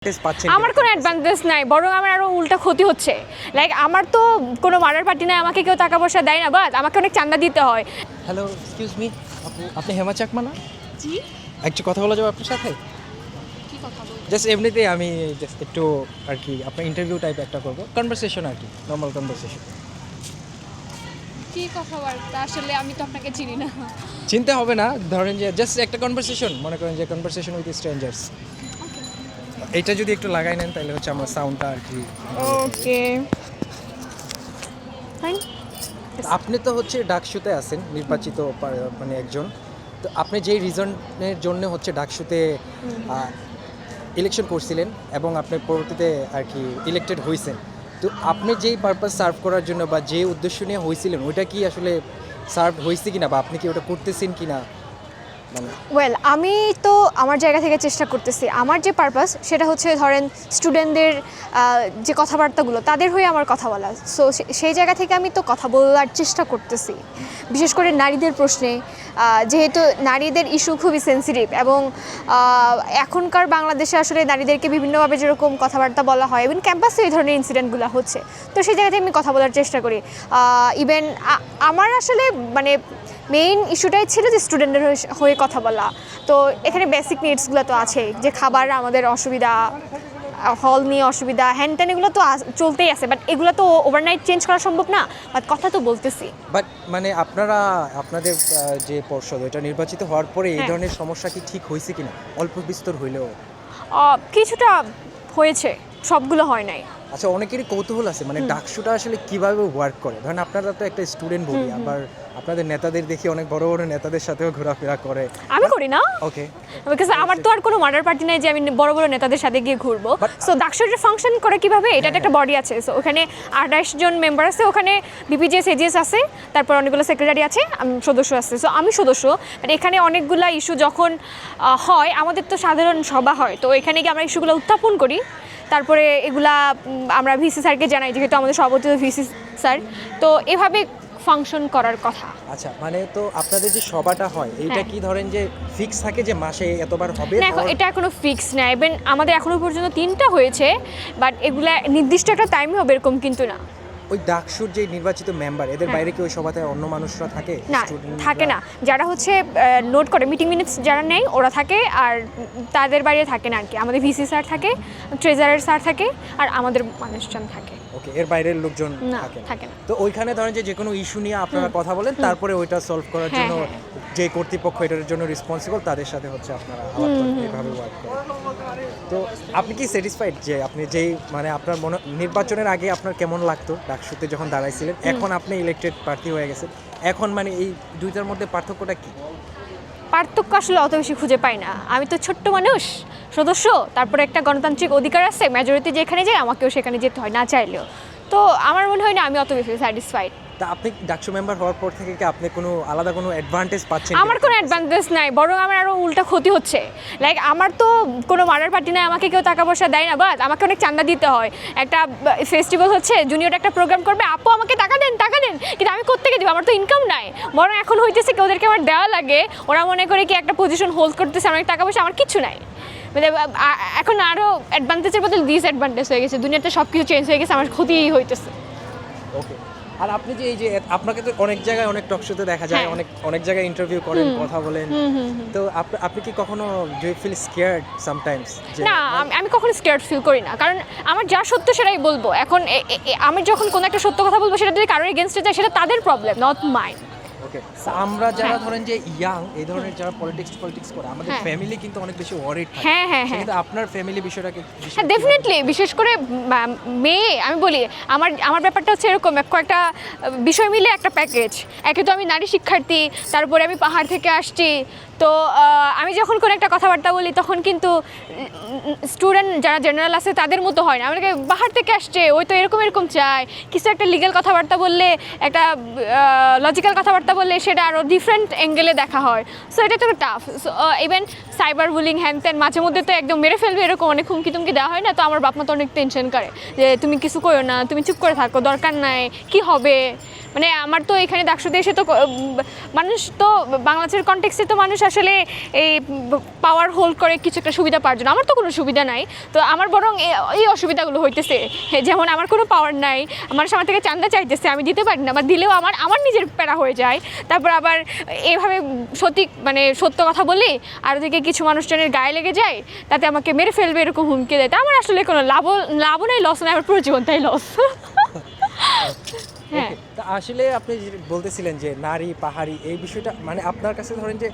আমার কোনো অ্যাডভান্টেজ নাই, বরং আমার আরো উল্টা ক্ষতি হচ্ছে। লাইক আমার তো কোনো মার্ডার পার্টি নাই, আমাকে কেউ টাকা পয়সা দেয় না, বাট আমাকে অনেক চাঁদা দিতে হয়। হ্যালো, এক্সকিউজ মি, আপনি হেমা চাকমা না? জি, একটু কথা বলা যাবে আপনার সাথে? কি কথা বলবো? জাস্ট এমনিতেই আমি জাস্ট একটু আর কি আপনার ইন্টারভিউ টাইপ একটা করবো, কনভারসেশন আর কি, নর্মাল কনভারসেশন। কি কথাবার্তা? আসলে আমি তো আপনাকে চিনি না। চিনতে হবে না, ধরেন যে জাস্ট একটা কনভারসেশন, মনে করেন যে কনভারসেশন উইথ স্ট্রেঞ্জার্স। এইটা যদি একটু লাগাই নেন তাহলে হচ্ছে আমার সাউন্ডটা আর কি। Okay fine. আপনি তো হচ্ছে ডাকসুতে আছেন, নির্বাচিত মানে একজন। তো আপনি যেই রিজনের জন্য হচ্ছে ডাকসুতে ইলেকশন করছিলেন এবং আপনি পরবর্তীতে আর কি ইলেক্টেড হয়েছেন, তো আপনি যেই পারপাস সার্ভ করার জন্য বা যে উদ্দেশ্য নিয়ে হয়েছিলেন ওইটা কি আসলে সার্ভ হয়েছে কিনা, বা আপনি কি ওটা করতেছেন কিনা? মানে ওয়েল, আমি তো আমার জায়গা থেকে চেষ্টা করতেছি। আমার যে পারপাস সেটা হচ্ছে ধরেন স্টুডেন্টদের যে কথাবার্তাগুলো তাদের হয়ে আমার কথা বলা। সো সেই জায়গা থেকে আমি তো কথা বলার চেষ্টা করতেছি, বিশেষ করে নারীদের প্রশ্নে। যেহেতু নারীদের ইস্যু খুবই সেন্সিটিভ এবং এখনকার বাংলাদেশে আসলে নারীদেরকে বিভিন্নভাবে যেরকম কথাবার্তা বলা হয়, ইভেন ক্যাম্পাসে এই ধরনের ইনসিডেন্টগুলো হচ্ছে। তো সেই জায়গা থেকে আমি কথা বলার চেষ্টা করি। ইভেন আমার আসলে মানে মেইন ইস্যুটাই ছিল যে স্টুডেন্টদের হয়ে কথা বলা। তো এখানে বেসিক নিডসগুলো তো আছেই, যে খাবার আমাদের অসুবিধা, হল নিয়ে অসুবিধা, হ্যান্ড ত্যান, এগুলো তো চলতেই আছে। বাট এগুলো তো ওভারনাইট চেঞ্জ করা সম্ভব না, বাট কথা তো বলতেছি। বাট মানে আপনাদের যে পর্ষদ এটা নির্বাচিত হওয়ার পরে এই ধরনের সমস্যা কি ঠিক হয়েছে কিনা, অল্প বিস্তর হইলেও? কিছুটা হয়েছে, সবগুলো হয় নাই। আচ্ছা, অনেকেরই কৌতূহল আছে মানে ডাকসুটা আসলে কিভাবে ওয়ার্ক করে। ধরেন আপনারা তো একটা স্টুডেন্ট বলি, আবার আপনাদের নেতাদের দেখি অনেক বড় বড় নেতাদের সাথেও ঘোরাফেরা করে। আমি করি না, ওকে, বিকজ আমার তো আর কোনো মার্ডার পার্টি নাই যে আমি বড় বড় নেতাদের সাথে গিয়ে ঘুরবো। সো ডাকসুটা ফাংশন করে কিভাবে, এটা একটা বডি আছে। সো ওখানে 28 জন মেম্বার আছে, ওখানে বিপিজিএস এজিএস আছে, তারপর অনেকগুলো সেক্রেটারি আছে, সদস্য আছে। সো আমি সদস্য। বাট এখানে অনেকগুলো ইস্যু যখন হয়, আমাদের তো সাধারণ সভা হয়, তো এখানে গিয়ে আমরা ইস্যুগুলো উত্থাপন করি। তারপরে এগুলা আমরা ভিসি স্যারকে জানাই, যেহেতু আমাদের সভাপতি ভিসি স্যার। তো এভাবে ফাংশন করার কথা। আচ্ছা, মানে তো আপনাদের যে সভাটা হয় এইটা কি ধরেন যে ফিক্স থাকে যে মাসে এতবার হবে? না, এটা এখনো ফিক্স না। ইভেন আমাদের এখনো পর্যন্ত 3টা হয়েছে, বাট এগুলা নির্দিষ্ট একটা টাইম হবে এরকম কিন্তু না। ওই ডাকসুর যে নির্বাচিত মেম্বার এদের বাইরে কি ওই সভাতে অন্য মানুষরা থাকে? না, থাকে না। যারা হচ্ছে নোট করে মিটিং মিনিটস যারা নেয় ওরা থাকে, আর তাদের বাইরে থাকে না আর কি। আমাদের ভিসি স্যার থাকে, ট্রেজারার স্যার থাকে, আর আমাদের মানুষজন থাকে। ওকে, এর বাইরের লোকজন থাকে না। তো ওইখানে ধরেন যে কোনো ইস্যু নিয়ে আপনারা কথা বলেন, তারপরে ওইটা সলভ করার জন্য যে কর্তৃপক্ষ এটার জন্য রেসপন্সিবল তাদের সাথে হচ্ছে আপনারা আলাপ করেন, এইভাবে ওয়ার্ক করেন। তো আপনি কি স্যাটিসফাইড যে আপনি যেই মানে আপনার নির্বাচনের আগে আপনার কেমন লাগতো ডাকসুতে যখন দাঁড়াইছিলেন, এখন আপনি ইলেক্টেড প্রার্থী হয়ে গেছেন, এখন মানে এই দুইটার মধ্যে পার্থক্যটা কি? পার্থক্য আসলে অত বেশি খুঁজে পাই না। আমি তো ছোট্ট মানুষ, সদস্য, তারপরে একটা গণতান্ত্রিক অধিকার আছে, মেজরিটি যেখানে যায় আমাকেও সেখানে যেতে হয় না চাইলেও। তো আমার মনে হয় না আমি অত বেশি স্যাটিসফাইড। তা আপনি ডাকসু মেম্বার হওয়ার পর থেকে কি আপনি কোনো আলাদা কোনো অ্যাডভান্টেজ পাচ্ছেন? আমার কোনো অ্যাডভান্টেজ নাই, বরং আমার আরো উল্টা ক্ষতি হচ্ছে। লাইক আমার তো কোনো মার্ডার পার্টি নাই, আমাকে কেউ টাকা পয়সা দেয় না, বাট আমাকে অনেক চাঁদা দিতে হয়। একটা ফেস্টিভ্যাল হচ্ছে, জুনিয়র একটা প্রোগ্রাম করবে, আপু আমাকে টাকা দেন, কিন্তু আমি কোত্থেকে দিব? আমার তো ইনকাম নাই। বরং এখন হইতেছে কি ওদেরকে আমার দেওয়া লাগে, ওরা মনে করে কি একটা পজিশন হোল্ড করতেছে, অনেক টাকা পয়সা, আমার কিছু নাই। মানে এখন আরও অ্যাডভান্টেজের বদলে ডিসঅ্যাডভান্টেজ হয়ে গেছে, দুনিয়াতে সব কিছু চেঞ্জ হয়ে গেছে, আমার ক্ষতিই হইতেছে। ওকে, আর আপনি যে এই যে আপনাকে তো অনেক জায়গায় অনেক টক শোতে দেখা যায়, অনেক জায়গায় ইন্টারভিউ করেন, কথা বলেন, তো আপনি কি কখনো do you feel scared sometimes? না, আমি কখনো স্কেয়ার্ড ফিল করি না, কারণ আমার যা সত্য সেটাই বলবো। এখন আমি যখন কোনো একটা সত্য কথা বলবো, সেটা যদি কারোর এগেনস্টে যায় সেটা তাদের প্রবলেম, নট মাইন। ওকে, আমরা যারা ধরেন যে ইয়াং, এই ধরনের যারা পলিটিক্স করে, আমাদের ফ্যামিলি কিন্তু অনেক বেশি ওয়ারিড থাকে। হ্যাঁ, কিন্তু আপনার ফ্যামিলি বিষয়টাকে ডেফিনেটলি, বিশেষ করে মেয়ে, আমি বলি আমার ব্যাপারটা হচ্ছে এরকম, কয়েকটা বিষয় মিলে একটা প্যাকেজ। একে তো আমি নারী শিক্ষার্থী, তারপরে আমি পাহাড় থেকে আসছি। তো আমি যখন কোনো একটা কথাবার্তা বলি তখন কিন্তু স্টুডেন্ট যারা জেনারেল আছে তাদের মতো হয় না। আমাকে পাহাড় থেকে আসছে, ওই তো এরকম চায়। কিছু একটা লিগ্যাল কথাবার্তা বললে, একটা লজিক্যাল কথাবার্তা বললে সেটা আরও ডিফারেন্ট অ্যাঙ্গেলে দেখা হয়। সো এটা তো টাফ। ইভেন সাইবার বুলিং, হ্যান ত্যান, মাঝে মধ্যে তো একদম মেরে ফেলবে এরকম অনেক হুমকি তুমকি দেওয়া হয় না। তো আমার বাপ মা তো অনেক টেনশন করে যে তুমি কিছু করো না, তুমি চুপ করে থাকো, দরকার নাই, কি হবে। মানে আমার তো এখানে ডাকসুতে এসে তো মানুষ তো বাংলাদেশের কনটেক্সটে তো মানুষ আসলে এই পাওয়ার হোল্ড করে কিছু একটা সুবিধা পাওয়ার জন্য। আমার তো কোনো সুবিধা নাই, তো আমার বরং এই অসুবিধাগুলো হইতেছে। যেমন আমার কোনো পাওয়ার নাই, আমার আমার থেকে চান্দা চাইতেছে, আমি দিতে পারি না, বা দিলেও আমার নিজের প্যারা হয়ে যায়। তারপর আবার এভাবে মানে সত্য কথা বলি আর ওদিকে কিছু মানুষজনের গায়ে লেগে যায়, তাতে আমাকে মেরে ফেলবে এরকম হুমকি দেয়। তা আমার আসলে কোনো লাভও নেই, লস নেই, আমার পুরো জীবনটাই লস। হ্যাঁ, তা আসলে আপনি যে বলতেছিলেন যে নারী পাহাড়ি এই বিষয়টা, মানে আপনার কাছে ধরেন যে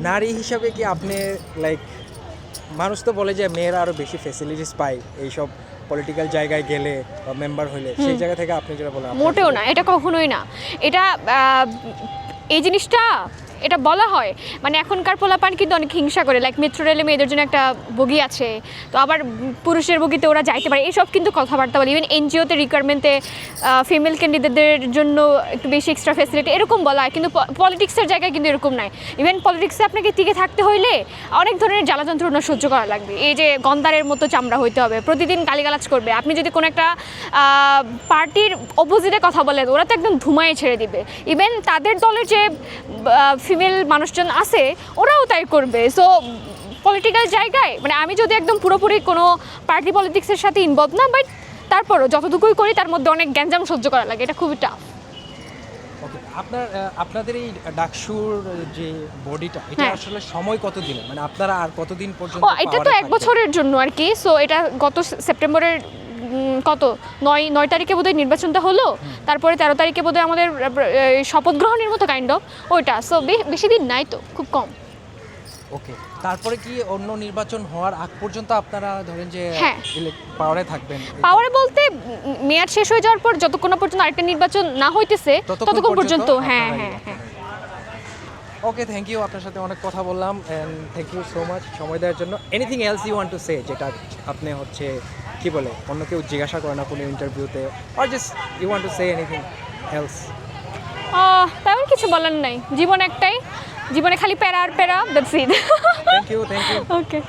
নারী হিসাবে কি আপনি লাইক, মানুষ তো বলে যে মেয়েরা আরও বেশি ফ্যাসিলিটিস পায় এইসব পলিটিক্যাল জায়গায় গেলে বা মেম্বার হলে, সেই জায়গা থেকে আপনি যেটা বলেন মোটেও না, এটা কখনোই না। এটা এই জিনিসটা এটা বলা হয়, মানে এখনকার পোলাপান কিন্তু অনেক হিংসা করে, লাইক মেট্রো রেলে মেয়েদের জন্য একটা বগি আছে, তো আবার পুরুষের বগিতে ওরা যাইতে পারে, এইসব কিন্তু কথাবার্তা বলে। ইভেন এনজিওতে রিকোয়ারমেন্টে ফিমেল ক্যান্ডিডেটদের জন্য একটু বেশি এক্সট্রা ফ্যাসিলিটি এরকম বলা হয়, কিন্তু পলিটিক্সের জায়গায় কিন্তু এরকম নাই। ইভেন পলিটিক্সে আপনাকে টিকে থাকতে হইলে অনেক ধরনের জ্বালা যন্ত্রণা সহ্য করা লাগবে। এই যে গন্দারের মতো চামড়া হইতে হবে, প্রতিদিন গালিগালাজ করবে। আপনি যদি কোনো একটা পার্টির অপোজিটে কথা বলেন, ওরা তো একদম ধুমায় ছেড়ে দিবে। ইভেন তাদের দলের যে ফিমেল মানুষজন আছে ওরাও তাই করবে। সো পলিটিক্যাল জায়গায় মানে আমি যদি একদম পুরোপুরি কোনো পার্টি পলিটিক্সের সাথে ইনভলভ না, বাট তারপরও যতটুকুই করি তার মধ্যে অনেক গ্যাঞ্জাম সহ্য করা লাগে, এটা খুবই টাফ। ওকে, আপনাদের এই ডাকসুর যে বডিটা, এটা হ্যাঁ। আসলে সময় কত দিন, মানে আপনারা আর কতদিন পর্যন্ত ও এটা তো 1 বছরের জন্য আর কি। সো এটা গত সেপ্টেম্বরের কত 9 তারিখে বোধহয় নির্বাচনটা হলো, তারপরে 13 তারিখে বোধহয় আমাদের শপথ গ্রহণের মতো কাইন্ড অফ ওইটা। সো বেশি দিন নাই তো, খুব কম। ওকে, তারপরে কি অন্য নির্বাচন হওয়ার আগ পর্যন্ত আপনারা ধরেন যে হ্যাঁ। পাওয়ারে থাকবেন? পাওয়ারে বলতে মেয়াদ শেষ হয়ে যাওয়ার পর যতক্ষণ না পর্যন্ত আরেকটা নির্বাচন না হইতেছে ততক্ষণ পর্যন্ত। হ্যাঁ হ্যাঁ হ্যাঁ। ওকে, থ্যাংক ইউ, আপনার সাথে অনেক কথা বললাম and thank you so much সময় দেওয়ার জন্য। Anything else you want to say, যেটা আপনি হচ্ছে কি বলে অন্য কেউ জিজ্ঞাসা করে না কোনো ইন্টারভিউতে, or just you want to say anything else? তেমন কিছু বলার নাই, জীবন একটাই, জীবনে খালি প্যারা আর প্যারা, that's it. Thank you. Okay.